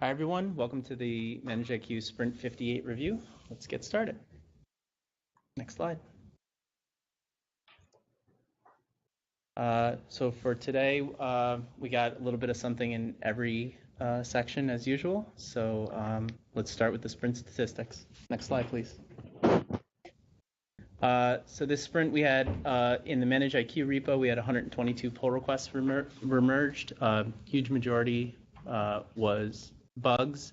Hi, everyone. Welcome to the ManageIq Sprint 58 review. Let's get started. Next slide. So for today, we got a little bit of something in every section as usual. So let's start with the sprint statistics. Next slide, please. So this sprint we had in the ManageIq repo, we had 122 pull requests remerged. Huge majority was bugs.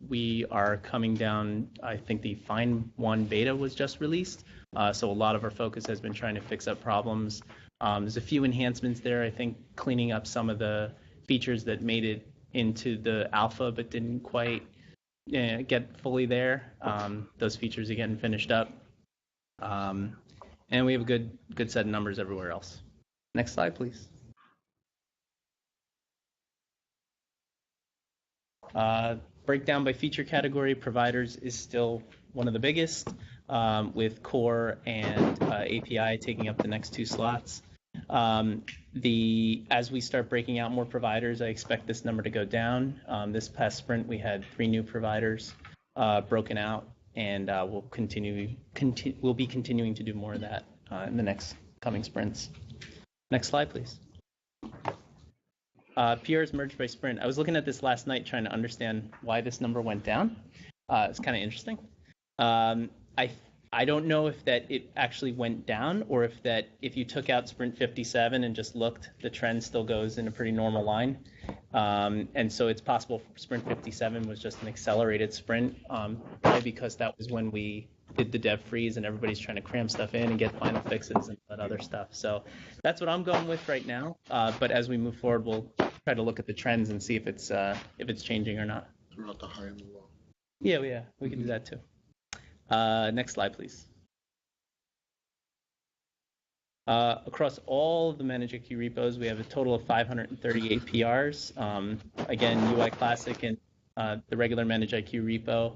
We are coming down, I think the Find One beta was just released. So a lot of our focus has been trying to fix up problems. There's a few enhancements there, I think cleaning up some of the features that made it into the alpha but didn't quite get fully there. Those features are getting finished up. And we have a good set of numbers everywhere else. Next slide, please. Breakdown by feature category, providers is still one of the biggest, with core and API taking up the next two slots. As we start breaking out more providers, I expect this number to go down. This past sprint, we had 3 new providers broken out, and we'll be continuing to do more of that in the next coming sprints. Next slide, please. PRs merged by sprint. I was looking at this last night trying to understand why this number went down. It's kind of interesting. I don't know if that it actually went down or if you took out sprint 57 and just looked, the trend still goes in a pretty normal line. And so it's possible sprint 57 was just an accelerated sprint, probably because that was when we did the dev freeze and everybody's trying to cram stuff in and get final fixes and that other stuff. So that's what I'm going with right now. But as we move forward, we'll try to look at the trends and see if it's changing or not. Throughout the high and the low. Yeah, we can do that too. Next slide, please. Across all of the ManageIq repos, we have a total of 538 PRs. Again, UI Classic and the regular ManageIq repo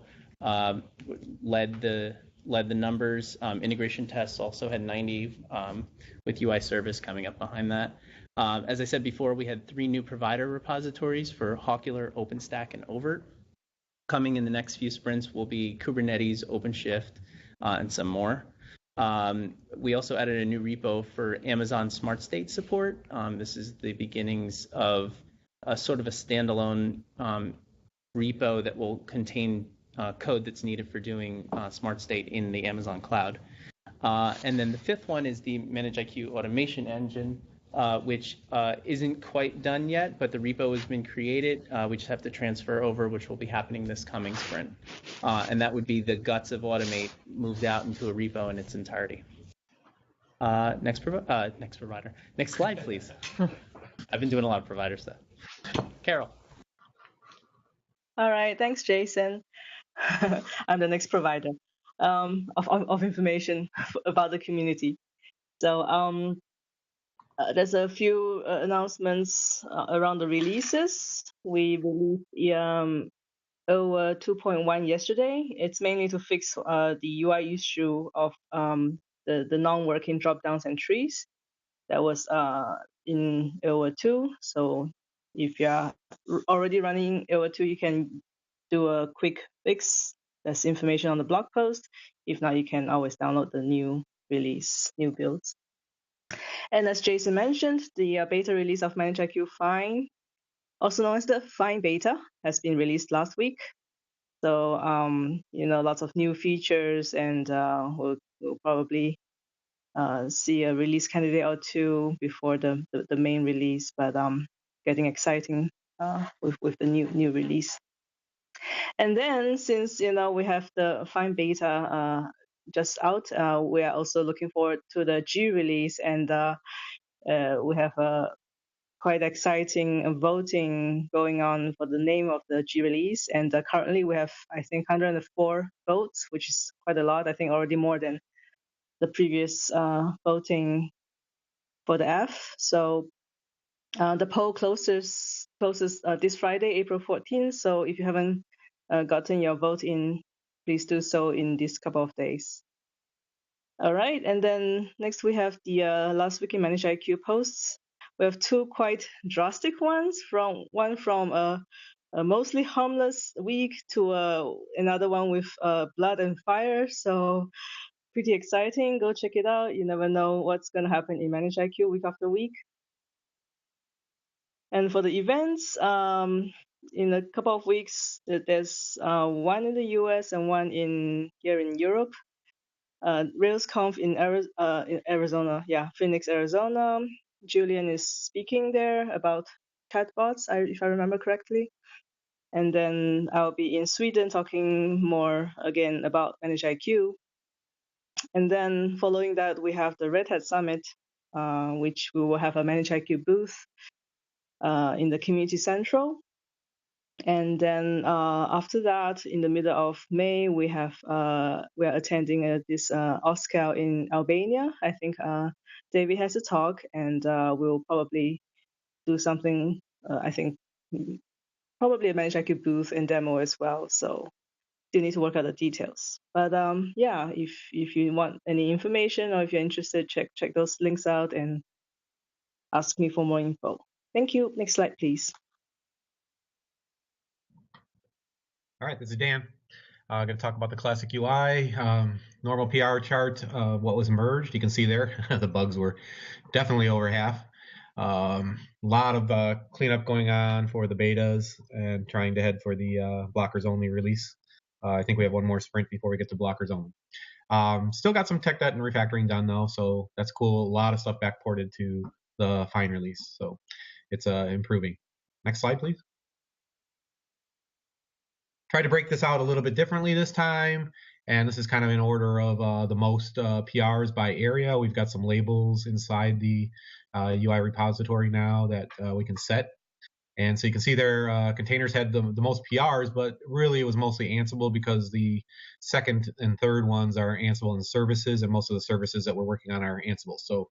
led the numbers. Integration tests also had 90, with UI Service coming up behind that. As I said before, we had 3 new provider repositories for Hawkular, OpenStack, and Overt. Coming in the next few sprints will be Kubernetes, OpenShift, and some more. We also added a new repo for Amazon Smart State support. This is the beginnings of a sort of a standalone repo that will contain code that's needed for doing Smart State in the Amazon cloud. And then the 5th one is the ManageIq automation engine, which isn't quite done yet, but the repo has been created. We just have to transfer over, which will be happening this coming sprint. And that would be the guts of Automate moved out into a repo in its entirety. Next provider. Next slide, please. I've been doing a lot of provider stuff. Carol. All right, thanks, Jason. I'm the next provider of information about the community. So there's a few announcements around the releases. We released over 2.1 yesterday. It's mainly to fix the UI issue of the non-working drop-downs and trees. That was in over 2. So if you're already running over 2, you can do a quick fix. There's information on the blog post. If not, you can always download the new release, new builds. And as Jason mentioned, the beta release of ManageIq Find, also known as the Find beta, has been released last week. So, lots of new features, and we'll probably see a release candidate or 2 before the main release, but getting exciting with the new release. And then since we have the Find beta just out, we are also looking forward to the G release, and we have a quite exciting voting going on for the name of the G release. And currently we have, I think, 104 votes, which is quite a lot. I think already more than the previous voting for the F. So the poll closes this Friday, April 14th. So if you haven't gotten your vote in, please do so in this couple of days. All right, and then next we have the last week in ManageIq posts. We have 2 quite drastic ones. One from a a mostly harmless week to another one with blood and fire. So pretty exciting. Go check it out. You never know what's going to happen in ManageIq week after week. And for the events, in a couple of weeks, there's one in the US and one here in Europe. RailsConf in Arizona, Phoenix, Arizona. Julian is speaking there about chatbots, if I remember correctly. And then I'll be in Sweden talking more again about ManageIq. And then following that, we have the Red Hat Summit, which we will have a ManageIq booth in the Community Central. And then after that, in the middle of May, we are attending this OSCAL in Albania. I think David has a talk, and we'll probably do something. I think probably a ManageIq booth and demo as well. So still need to work out the details. But if you want any information or if you're interested, check those links out and ask me for more info. Thank you. Next slide, please. All right, this is Dan. I'm going to talk about the classic UI, normal PR chart, what was merged. You can see there, the bugs were definitely over half. A lot of cleanup going on for the betas and trying to head for the blockers only release. I think we have one more sprint before we get to blockers only. Still got some tech debt and refactoring done though, so that's cool. A lot of stuff backported to the fine release, so it's improving. Next slide, please. Tried to break this out a little bit differently this time, and this is kind of in order of the most PRs by area. We've got some labels inside the UI repository now that we can set. And so you can see there, containers had the most PRs, but really it was mostly Ansible because the second and third ones are Ansible and services, and most of the services that we're working on are Ansible. So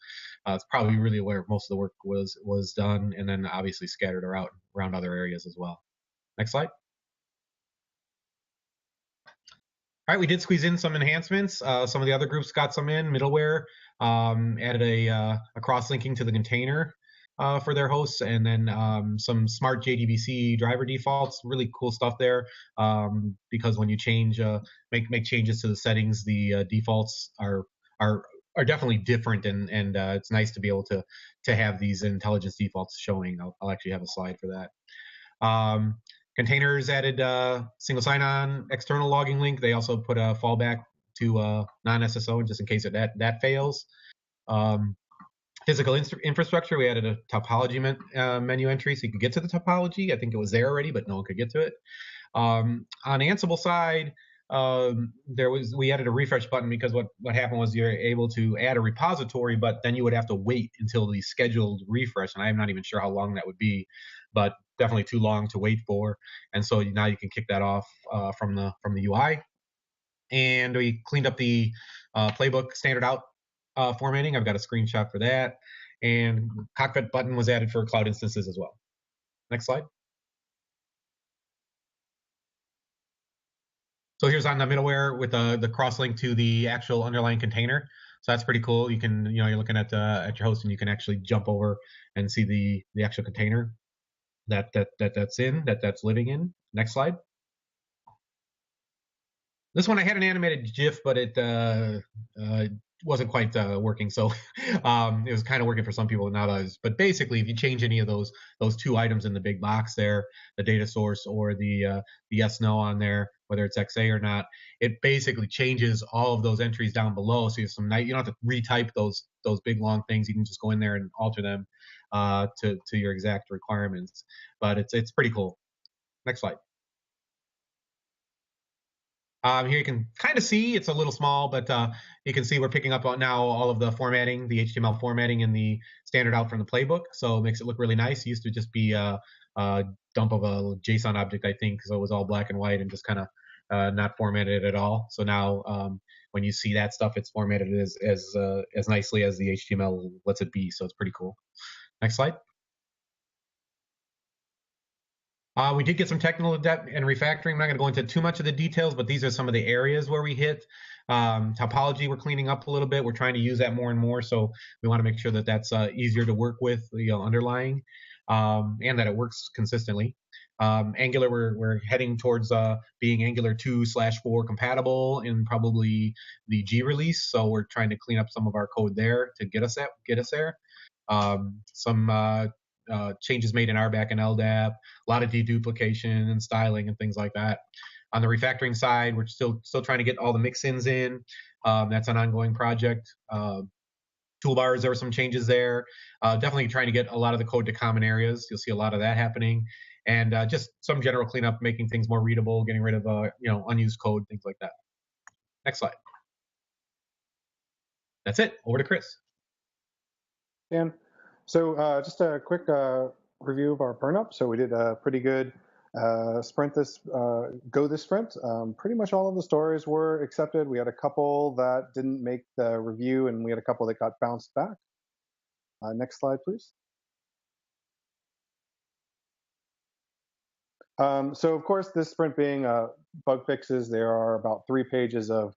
it's probably really where most of the work was done, and then obviously scattered around other areas as well. Next slide. All right, we did squeeze in some enhancements. Some of the other groups got some in, middleware, added a cross-linking to the container for their hosts, and then some smart JDBC driver defaults, really cool stuff there, because when you change, make changes to the settings, the defaults are definitely different, and it's nice to be able to have these intelligence defaults showing. I'll actually have a slide for that. Containers added single sign-on external logging link. They also put a fallback to non-SSO just in case that fails. Physical infrastructure, we added a topology menu entry so you could get to the topology. I think it was there already, but no one could get to it. On Ansible side, we added a refresh button because what happened was you're able to add a repository, but then you would have to wait until the scheduled refresh, and I'm not even sure how long that would be, but definitely too long to wait for. And so now you can kick that off from the UI. And we cleaned up the playbook standard out formatting. I've got a screenshot for that. And cockpit button was added for cloud instances as well. Next slide. So here's on the middleware with the cross-link to the actual underlying container. So that's pretty cool. You can, you're looking at your host, and you can actually jump over and see the actual container that's living in. Next slide. This one I had an animated GIF, but it wasn't quite working. So it was kind of working for some people, and not others. But basically, if you change any of those two items in the big box there, the data source or the yes/no on there, whether it's XA or not, it basically changes all of those entries down below. So you don't have to retype those big long things. You can just go in there and alter them to your exact requirements. But it's pretty cool. Next slide. Here you can kind of see, it's a little small, but you can see we're picking up on now all of the formatting, the HTML formatting in the standard out from the playbook. So it makes it look really nice. It used to just be a dump of a JSON object, I think, so it was all black and white and just kind of not formatted at all. So now when you see that stuff, it's formatted as nicely as the HTML lets it be. So it's pretty cool. Next slide. We did get some technical debt and refactoring. I'm not going to go into too much of the details, but these are some of the areas where we hit. Topology, we're cleaning up a little bit. We're trying to use that more and more, so we want to make sure that that's easier to work with, underlying, and that it works consistently. Angular, we're heading towards being Angular 2/4 compatible in probably the G release. So we're trying to clean up some of our code there to get us there. Some changes made in RBAC and LDAP, a lot of deduplication and styling and things like that. On the refactoring side, we're still trying to get all the mix-ins in. That's an ongoing project. Toolbars, there were some changes there. Definitely trying to get a lot of the code to common areas. You'll see a lot of that happening. And just some general cleanup, making things more readable, getting rid of unused code, things like that. Next slide. That's it. Over to Chris. Dan. So just a quick review of our burn up. So we did a pretty good sprint this sprint. Pretty much all of the stories were accepted. We had a couple that didn't make the review, and we had a couple that got bounced back. Next slide, please. So of course, this sprint being bug fixes, there are about 3 pages of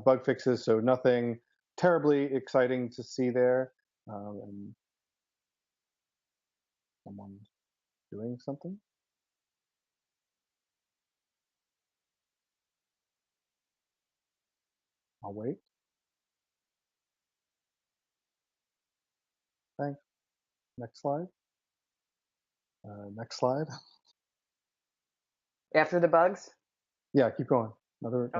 bug fixes, so nothing terribly exciting to see there. And someone's doing something. I'll wait. Thanks. Next slide. Next slide. After the bugs? Yeah, keep going. Another.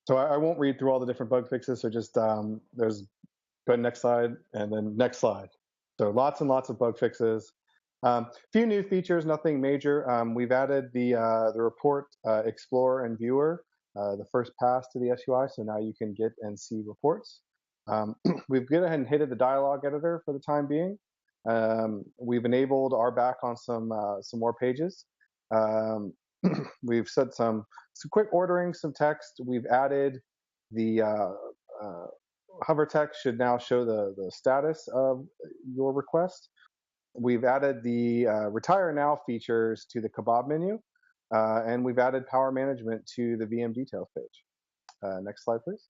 So I won't read through all the different bug fixes. So just there's go ahead, next slide, and then next slide. So lots and lots of bug fixes. Few new features, nothing major. We've added the report explorer and viewer, the first pass to the SUI. So now you can get and see reports. We've gone ahead and hit the dialog editor for the time being. We've enabled RBAC on some more pages. We've set some quick ordering, some text. We've added the hover text should now show the status of your request. We've added the retire now features to the kebab menu, and we've added power management to the VM details page. Next slide, please.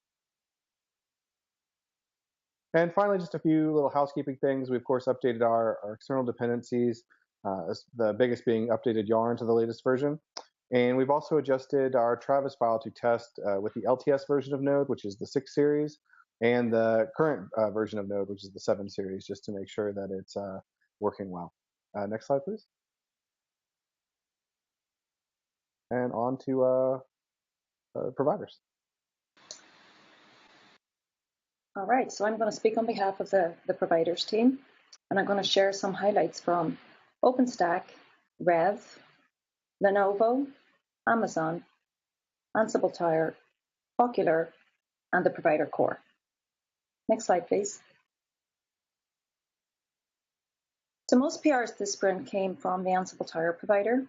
And finally, just a few little housekeeping things. We, of course, updated our external dependencies, the biggest being updated yarn to the latest version. And we've also adjusted our Travis file to test with the LTS version of Node, which is the 6 series, and the current version of Node, which is the 7 series, just to make sure that it's working well. Next slide, please. And on to providers. All right, so I'm going to speak on behalf of the providers team, and I'm going to share some highlights from OpenStack, Rev, Lenovo, Amazon, Ansible Tire, Ocular, and the provider core. Next slide, please. So most PRs this sprint came from the Ansible Tire provider, and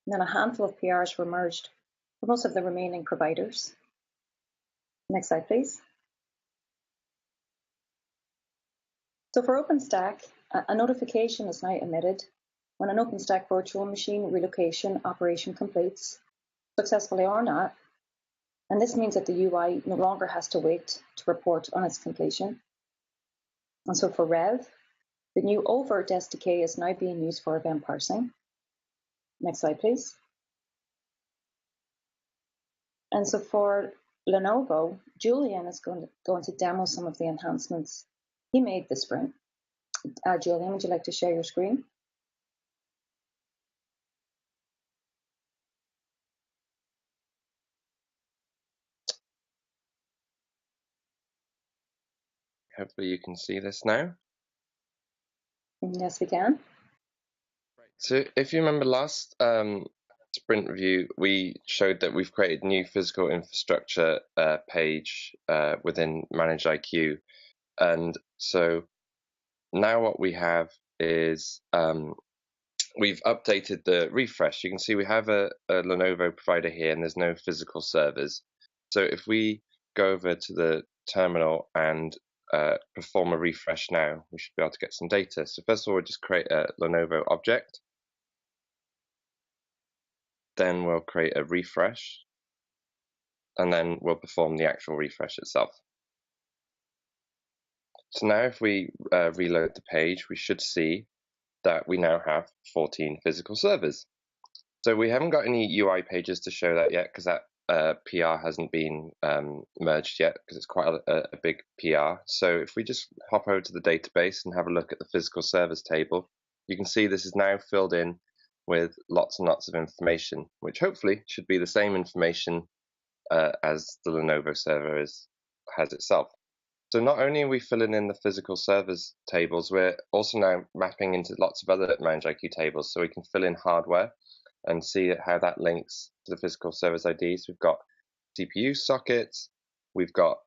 then a handful of PRs were merged for most of the remaining providers. Next slide, please. So for OpenStack, a notification is now emitted when an OpenStack virtual machine relocation operation completes, successfully or not, and this means that the UI no longer has to wait to report on its completion. And so for Rev, the new overt SDK is now being used for event parsing. Next slide, please. And so for Lenovo, Julian is going to demo some of the enhancements he made this sprint. Julian, would you like to share your screen? Hopefully you can see this now. Yes, we can. Right. So if you remember last sprint review, we showed that we've created a new physical infrastructure page within ManageIq. And so now what we have is we've updated the refresh. You can see we have a Lenovo provider here, and there's no physical servers. So if we go over to the terminal and perform a refresh now, we should be able to get some data. So first of all, we'll just create a Lenovo object. Then we'll create a refresh. And then we'll perform the actual refresh itself. So now if we reload the page, we should see that we now have 14 physical servers. So we haven't got any UI pages to show that yet because that PR hasn't been merged yet because it's quite a big PR. So if we just hop over to the database and have a look at the physical servers table, you can see this is now filled in with lots and lots of information, which hopefully should be the same information as the Lenovo server has itself. So not only are we filling in the physical servers tables, we're also now mapping into lots of other ManageIq tables, so we can fill in hardware and see how that links to the physical servers IDs. We've got CPU sockets, we've got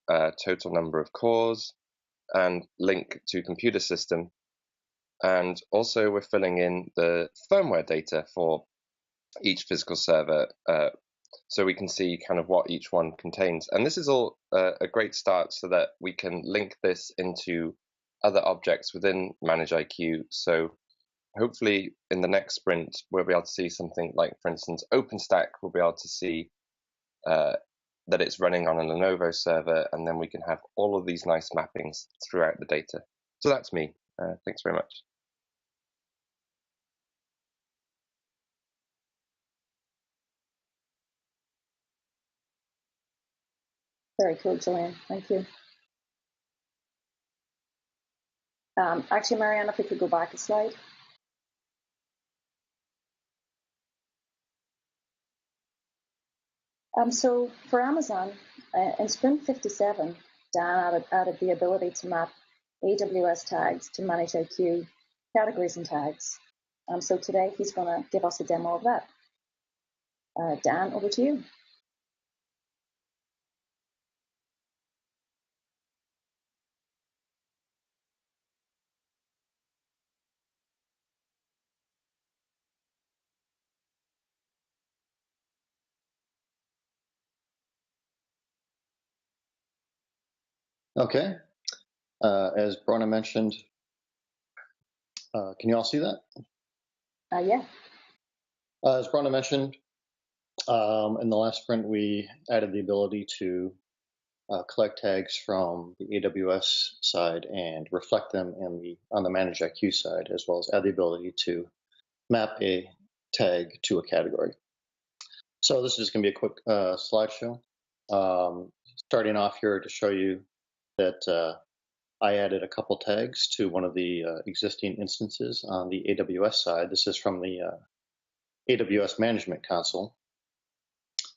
total number of cores, and link to computer system. And also we're filling in the firmware data for each physical server so we can see kind of what each one contains. And this is all a great start so that we can link this into other objects within ManageIq. So hopefully in the next sprint, we'll be able to see something like, for instance, OpenStack, we'll be able to see that it's running on a Lenovo server, and then we can have all of these nice mappings throughout the data. So that's me. Thanks very much. Very cool, Julian. Thank you. Actually, Marianne, if we could go back a slide. So for Amazon, in Sprint 57, Dan added the ability to map AWS tags to ManageIq categories and tags. So today he's going to give us a demo of that. Dan, over to you. Okay. As Bronagh mentioned, can you all see that? Yeah. As Bronagh mentioned, in the last sprint, we added the ability to collect tags from the AWS side and reflect them on the ManageIq side, as well as add the ability to map a tag to a category. So this is going to be a quick slideshow. Starting off here to show you that I added a couple tags to one of the existing instances on the AWS side. This is from the AWS Management Console.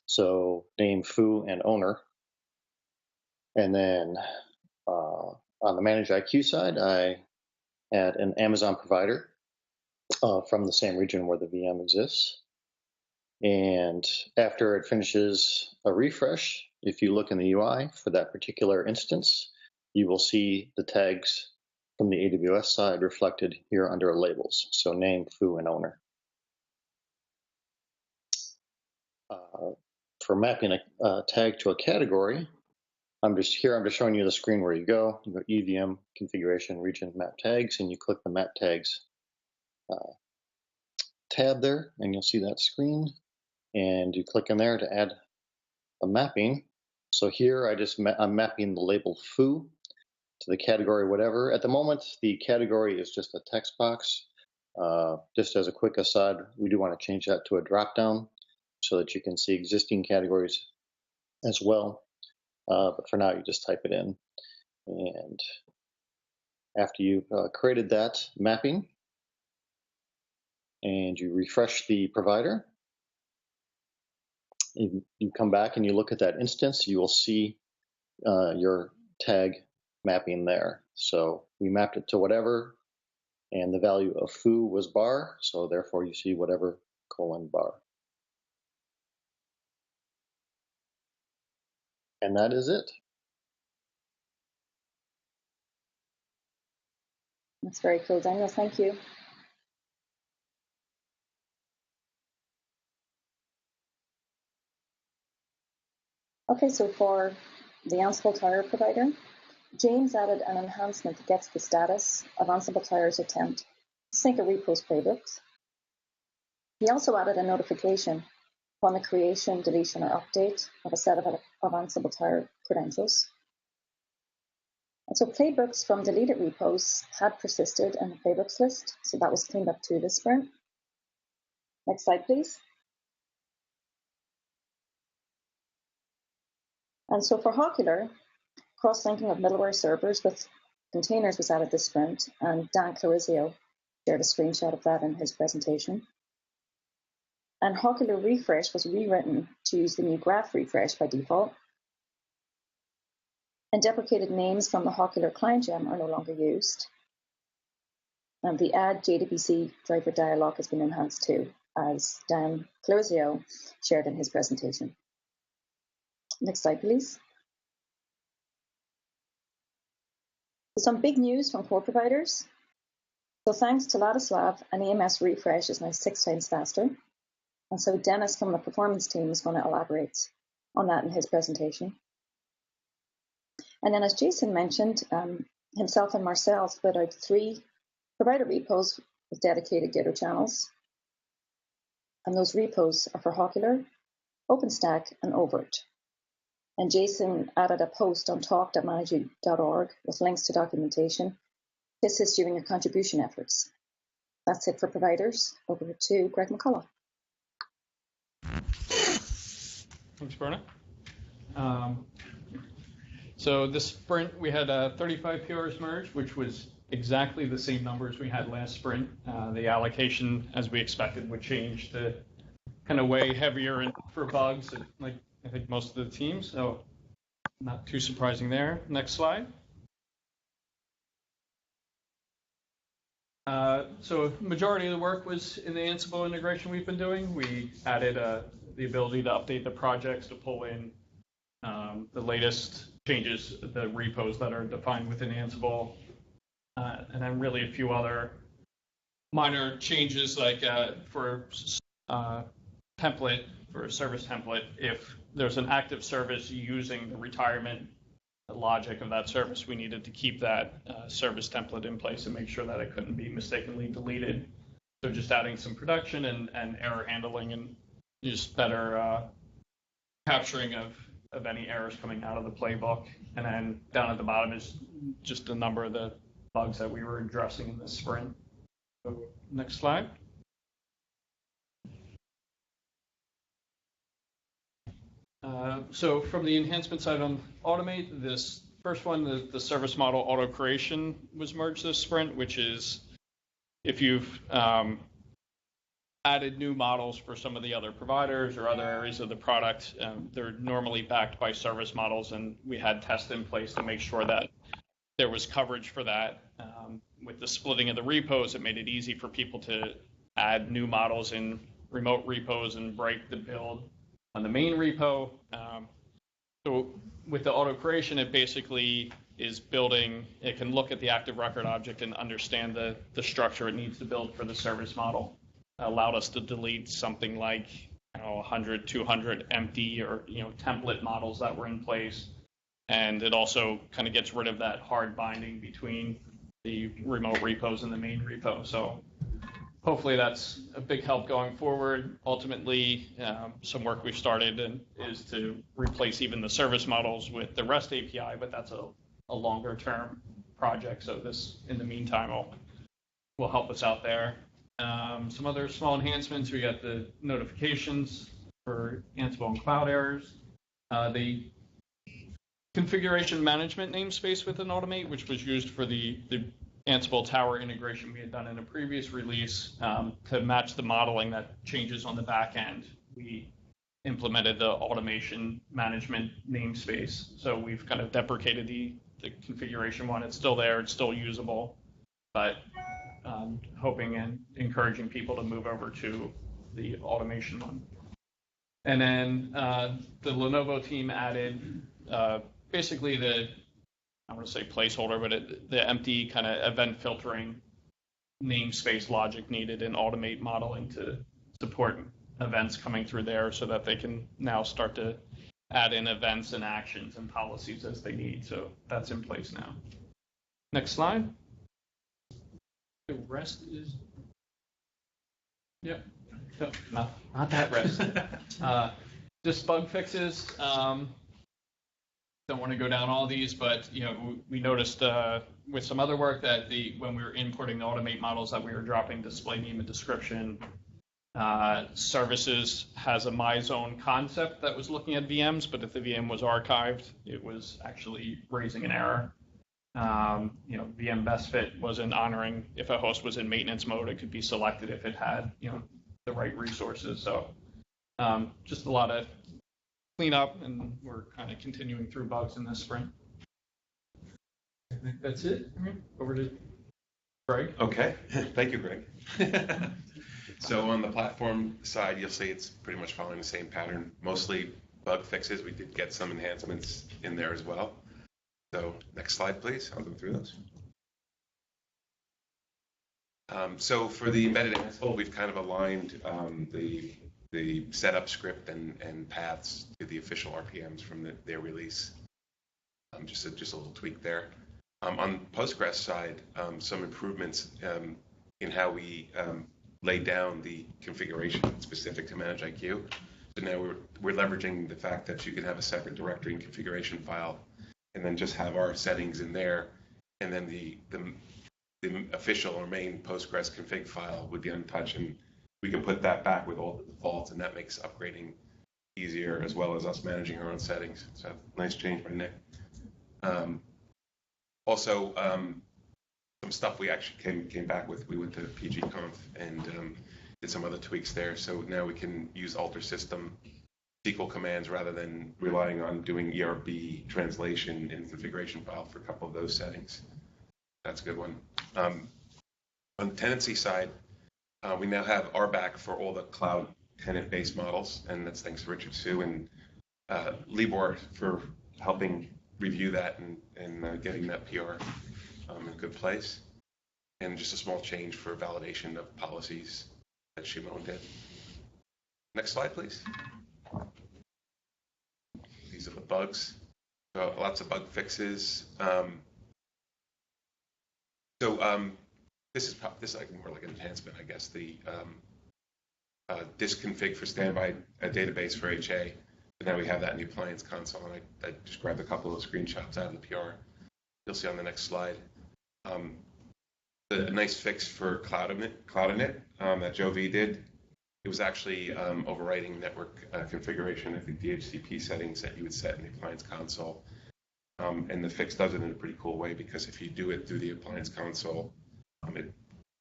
So name, foo, and owner. And then on the ManageIq side, I add an Amazon provider from the same region where the VM exists. And after it finishes a refresh, if you look in the UI for that particular instance, you will see the tags from the AWS side reflected here under labels. So name, foo, and owner. For mapping a tag to a category, I'm just showing you the screen where you go EVM, configuration, region, map tags, and you click the map tags tab there, and you'll see that screen. And you click in there to add a mapping. So here I'm mapping the label foo to the category whatever. At the moment, the category is just a text box. Just as a quick aside, we do want to change that to a drop-down so that you can see existing categories as well. But for now, you just type it in. And after you've created that mapping and you refresh the provider, you come back and you look at that instance, you will see your tag mapping there. So we mapped it to whatever, and the value of foo was bar, so therefore you see whatever : bar. And that is it. That's very cool, Daniel. Thank you. Okay, so for the Ansible tire provider, James added an enhancement that gets the status of Ansible tire's attempt to sync a repo's playbooks. He also added a notification upon the creation, deletion, or update of a set of Ansible tire credentials. And so playbooks from deleted repos had persisted in the playbooks list, so that was cleaned up too this sprint. Next slide, please. And so for Hawkular, cross-linking of middleware servers with containers was added this sprint, and Dan Clarizio shared a screenshot of that in his presentation. And Hawkular refresh was rewritten to use the new graph refresh by default. And deprecated names from the Hawkular client gem are no longer used. And the add JWC driver dialog has been enhanced too, as Dan Clarizio shared in his presentation. Next slide, please. Some big news from core providers. So thanks to Ladislav, an EMS refresh is now 6 times faster. And so Dennis from the performance team is going to elaborate on that in his presentation. And then as Jason mentioned, himself and Marcel split out 3 provider repos with dedicated Gitter channels. And those repos are for Hawkular, OpenStack, and Overt. And Jason added a post on talk.manageiq.org with links to documentation to assist you in your contribution efforts. That's it for providers. Over to Greg McCullough. Thanks, Bronagh. So this sprint, we had 35 PRs merged, which was exactly the same numbers we had last sprint. The allocation, as we expected, would change to kind of way heavier for bugs, like I think most of the teams, so not too surprising there. Next slide. So majority of the work was in the Ansible integration we've been doing. We added the ability to update the projects to pull in the latest changes, the repos that are defined within Ansible, and then really a few other minor changes like for template, for a service template, if there's an active service using the retirement logic of that service, we needed to keep that service template in place and make sure that it couldn't be mistakenly deleted. So just adding some production and error handling and just better capturing of any errors coming out of the playbook. And then down at the bottom is just a number of the bugs that we were addressing in this sprint. So next slide. So from the enhancement side on Automate, this first one, the service model auto creation was merged this sprint, which is if you've added new models for some of the other providers or other areas of the product, they're normally backed by service models, and we had tests in place to make sure that there was coverage for that. With the splitting of the repos, it made it easy for people to add new models in remote repos and break the build on the main repo. So with the auto creation, it basically is building, it can look at the active record object and understand the structure it needs to build for the service model. It allowed us to delete something like 100, 200 empty or template models that were in place. And it also kind of gets rid of that hard binding between the remote repos and the main repo. So hopefully that's a big help going forward. Ultimately, some work we've started is to replace even the service models with the REST API, but that's a longer term project. So this, in the meantime, will help us out there. Some other small enhancements, we got the notifications for Ansible and cloud errors. The configuration management namespace within Automate, which was used for the Ansible Tower integration we had done in a previous release, to match the modeling that changes on the back end. We implemented the automation management namespace. So we've kind of deprecated the configuration one. It's still there, it's still usable, but hoping and encouraging people to move over to the automation one. And then the Lenovo team added basically I want to say placeholder, but the empty kind of event filtering namespace logic needed in Automate modeling to support events coming through there so that they can now start to add in events and actions and policies as they need. So that's in place now. Next slide. The rest is, yep, no, not that rest. Just bug fixes. Don't want to go down all these, but we noticed with some other work that when we were importing the Automate models that we were dropping display name and description Services has a my zone concept that was looking at VMs, but if the VM was archived, it was actually raising an error. VM best fit wasn't honoring if a host was in maintenance mode, it could be selected if it had, the right resources. So just a lot of cleanup, and we're kind of continuing through bugs in this sprint. I think that's it. Over to Gregg. Okay, thank you, Gregg. So on the platform side, you'll see it's pretty much following the same pattern, mostly bug fixes. We did get some enhancements in there as well. So next slide, please. I'll go through those. So for the embedded Ansible, we've kind of aligned the setup script and paths to the official RPMs from their release. Just a little tweak there. On Postgres side, some improvements in how we lay down the configuration specific to ManageIq. So now we're leveraging the fact that you can have a separate directory and configuration file, and then just have our settings in there, and then the official or main Postgres config file would be untouched, and we can put that back with all the defaults, and that makes upgrading easier, as well as us managing our own settings. So nice change by Nick. Also, some stuff we actually came back with. We went to PGConf and did some other tweaks there. So now we can use alter system SQL commands rather than relying on doing ERB translation in configuration file for a couple of those settings. That's a good one. On the tenancy side, we now have RBAC for all the cloud tenant-based models, and that's thanks to Richard Sue and Libor for helping review that and getting that PR in a good place. And just a small change for validation of policies that Shimon did. Next slide, please. These are the bugs. So lots of bug fixes. This is like more like an enhancement, I guess. The disk config for standby database for HA. And now we have that in the appliance console, and I just grabbed a couple of screenshots out of the PR. You'll see on the next slide. A nice fix for CloudInit that Joe V did. It was actually overwriting network configuration of the DHCP settings that you would set in the appliance console. And the fix does it in a pretty cool way, because if you do it through the appliance console,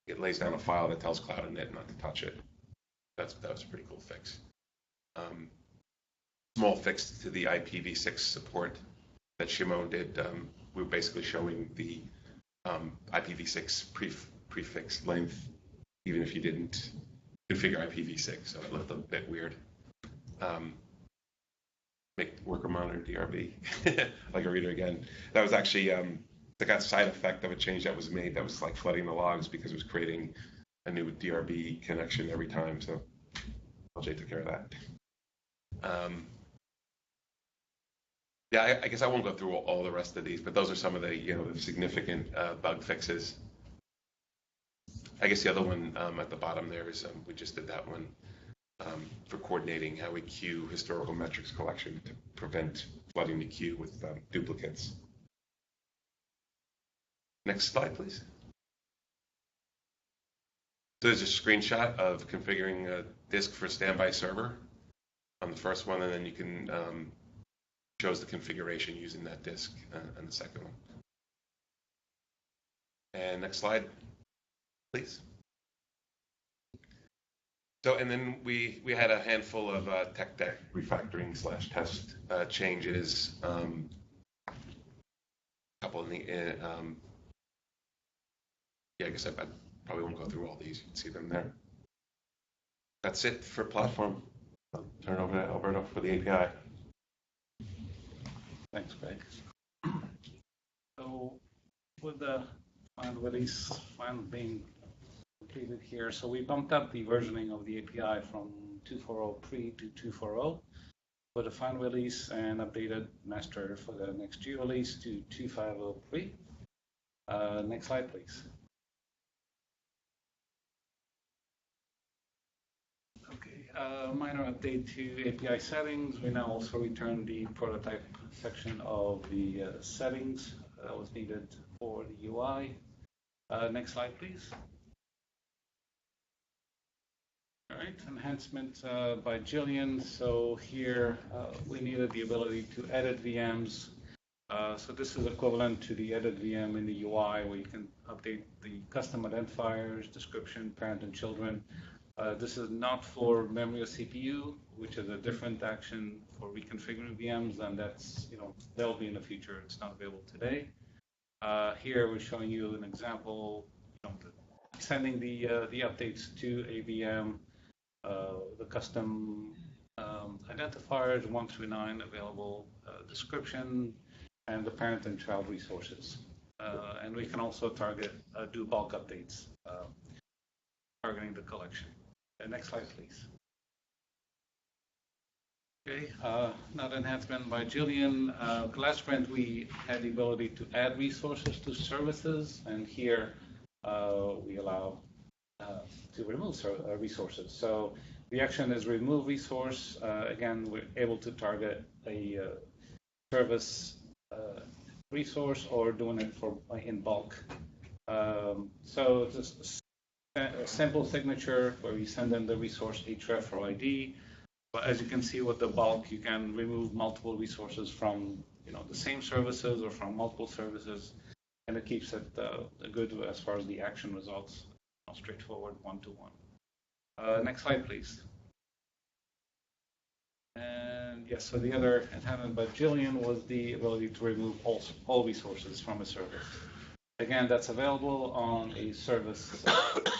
it lays down a file that tells CloudInit not to touch it. That was a pretty cool fix. Small fix to the IPv6 support that Shimon did. We were basically showing the IPv6 prefix length, even if you didn't configure IPv6, so it looked a bit weird. Make worker monitor DRB, like a reader again. That was actually the side effect of a change that was made that was like flooding the logs because it was creating a new DRB connection every time. So LJ took care of that. Yeah, I guess I won't go through all the rest of these, but those are some of the the significant bug fixes. I guess the other one at the bottom there is we just did that one for coordinating how we queue historical metrics collection to prevent flooding the queue with duplicates. Next slide, please. So there's a screenshot of configuring a disk for standby server on the first one, and then you can shows the configuration using that disk on the second one. And next slide, please. So, and then we had a handful of tech deck refactoring / test changes. A couple in the yeah, I guess I probably won't go through all these. You can see them there. That's it for platform. I'll turn it over to Alberto for the API. Thanks, Greg. So with the final release being completed here, so we bumped up the versioning of the API from 2.4.0 pre to 2.4.0 for the final release, and updated master for the next G release to 2.5.0 pre. Next slide, please. Okay, minor update to API settings. We now also return the prototype section of the settings that was needed for the UI. Next slide, please. All right. right, enhancement by Jillian. So here we needed the ability to edit VMs. So this is equivalent to the edit VM in the UI, where you can update the custom identifiers, description, parent and children. This is not for memory or CPU, which is a different action for reconfiguring VMs, and that's, that'll be in the future. It's not available today. Here we're showing you an example, sending the updates to a VM, the custom identifiers 1 through 9 available, description, and the parent and child resources. And we can also do bulk updates, targeting the collection. Next slide, please. Okay, another enhancement by Jillian. Last sprint, we had the ability to add resources to services, and here we allow to remove resources. So the action is remove resource. Again, we're able to target a service resource or doing it in bulk. So just a simple signature where we send in the resource href or ID. But as you can see with the bulk, you can remove multiple resources from the same services or from multiple services, and it keeps it good as far as the action results. Straightforward one-to-one. Next slide, please. And yes, so the other enhancement by Jillian was the ability to remove all resources from a service. Again, that's available on a service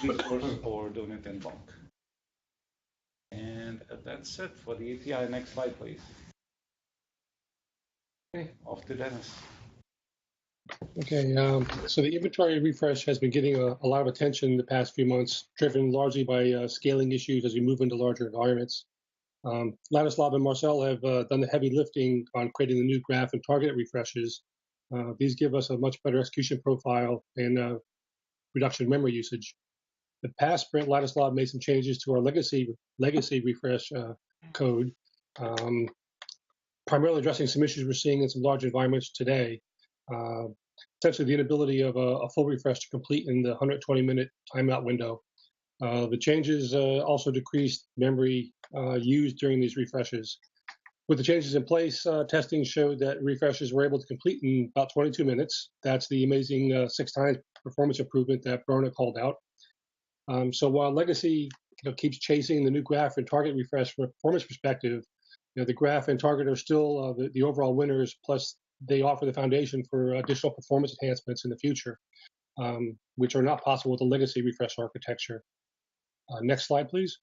resource or doing it in bulk. And that's it for the API. Next slide, please. Okay, off to Dennis. Okay, so the inventory refresh has been getting a lot of attention in the past few months, driven largely by scaling issues as we move into larger environments. Ladislav and Marcel have done the heavy lifting on creating the new graph and target refreshes. These give us a much better execution profile and reduction in memory usage. The past sprint, Ladislav made some changes to our legacy refresh code, primarily addressing some issues we're seeing in some large environments today. Essentially, the inability of a full refresh to complete in the 120-minute timeout window. The changes also decreased memory used during these refreshes. With the changes in place, testing showed that refreshes were able to complete in about 22 minutes. That's the amazing 6 times performance improvement that Bronagh called out. So while legacy keeps chasing the new graph and target refresh from a performance perspective, the graph and target are still the overall winners, plus they offer the foundation for additional performance enhancements in the future, which are not possible with the legacy refresh architecture. Next slide, please.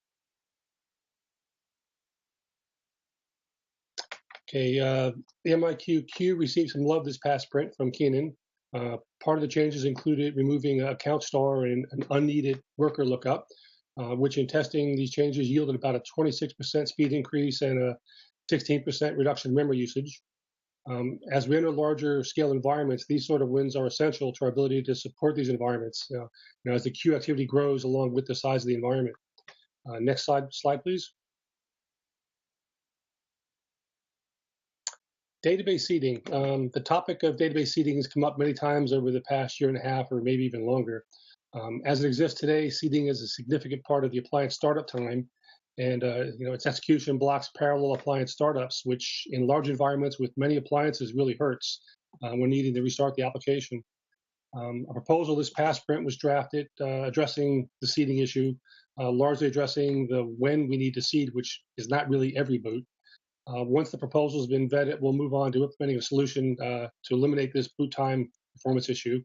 Okay, the ManageIq queue received some love this past sprint from Keenan. Part of the changes included removing a count star and an unneeded worker lookup, which in testing, these changes yielded about a 26% speed increase and a 16% reduction in memory usage. As we enter larger scale environments, these sort of wins are essential to our ability to support these environments as the queue activity grows along with the size of the environment. Next slide, please. Database seeding. The topic of database seeding has come up many times over the past year and a half or maybe even longer. As it exists today, seeding is a significant part of the appliance startup time, and its execution blocks parallel appliance startups, which in large environments with many appliances really hurts when needing to restart the application. A proposal this past sprint was drafted addressing the seeding issue, largely addressing the when we need to seed, which is not really every boot. Once the proposal has been vetted, we'll move on to implementing a solution to eliminate this boot time performance issue.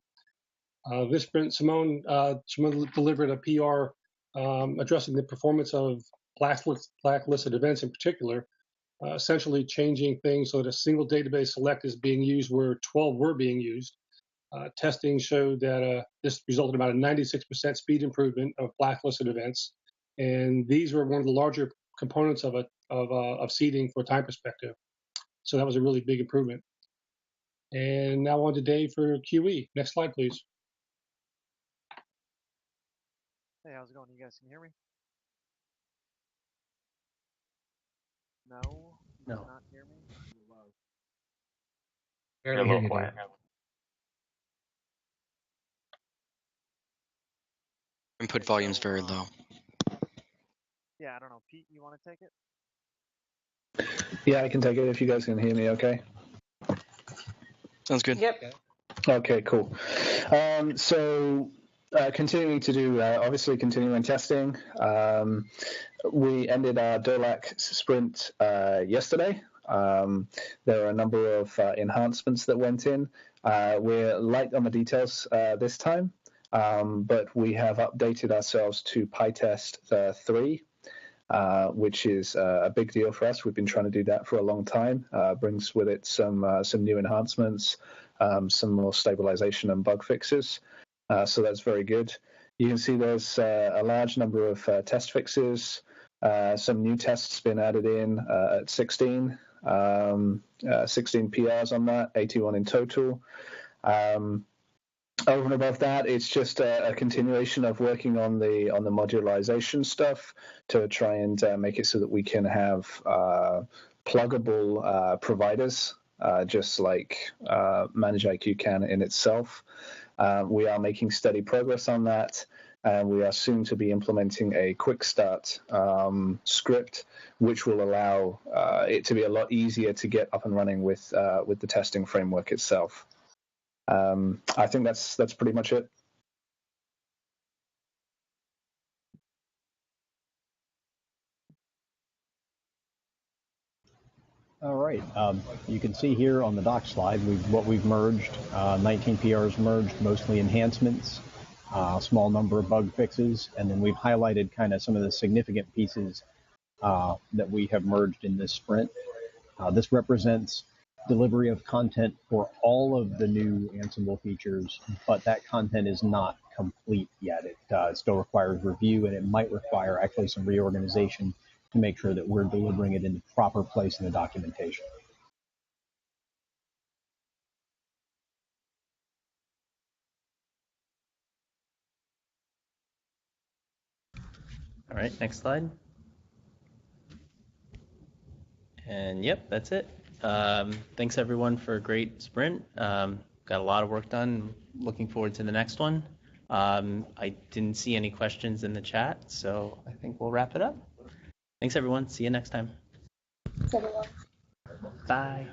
This sprint, Simone delivered a PR addressing the performance of blacklisted events in particular, essentially changing things so that a single database select is being used where 12 were being used. Testing showed that this resulted in about a 96% speed improvement of blacklisted events, and these were one of the larger components of seeding for a time perspective. So that was a really big improvement. And now on to Dave for QE. Next slide, please. Hey, how's it going? You guys can hear me? No. No. Not hear me? Barely hear you, Dave. Input volume's very low. Yeah, I don't know. Pete, you want to take it? Yeah, I can take it if you guys can hear me okay. Sounds good. Yep. Okay, cool. Continuing to do, obviously continuing testing. We ended our DOLAC sprint yesterday. There are a number of enhancements that went in. We're light on the details this time, but we have updated ourselves to PyTest 3. Which is a big deal for us. We've been trying to do that for a long time. Brings with it some new enhancements, some more stabilization and bug fixes. So that's very good. You can see there's a large number of test fixes. Some new tests been added in at 16 PRs on that, 81 in total. Over and above that, it's just a continuation of working on the modularization stuff to try and make it so that we can have pluggable providers, just like ManageIq can in itself. We are making steady progress on that, and we are soon to be implementing a quick start script, which will allow it to be a lot easier to get up and running with the testing framework itself. I think that's pretty much it. All right. You can see here on the doc slide what we've merged. 19 PRs merged, mostly enhancements, a small number of bug fixes, and then we've highlighted kind of some of the significant pieces that we have merged in this sprint. This represents delivery of content for all of the new Ansible features, but that content is not complete yet. It still requires review, and it might require actually some reorganization to make sure that we're delivering it in the proper place in the documentation. All right, next slide. And yep, that's it. Thanks everyone for a great sprint. Got a lot of work done. Looking forward to the next one. I didn't see any questions in the chat, so I think we'll wrap it up. Thanks everyone. See you next time. Thanks, everyone. Bye.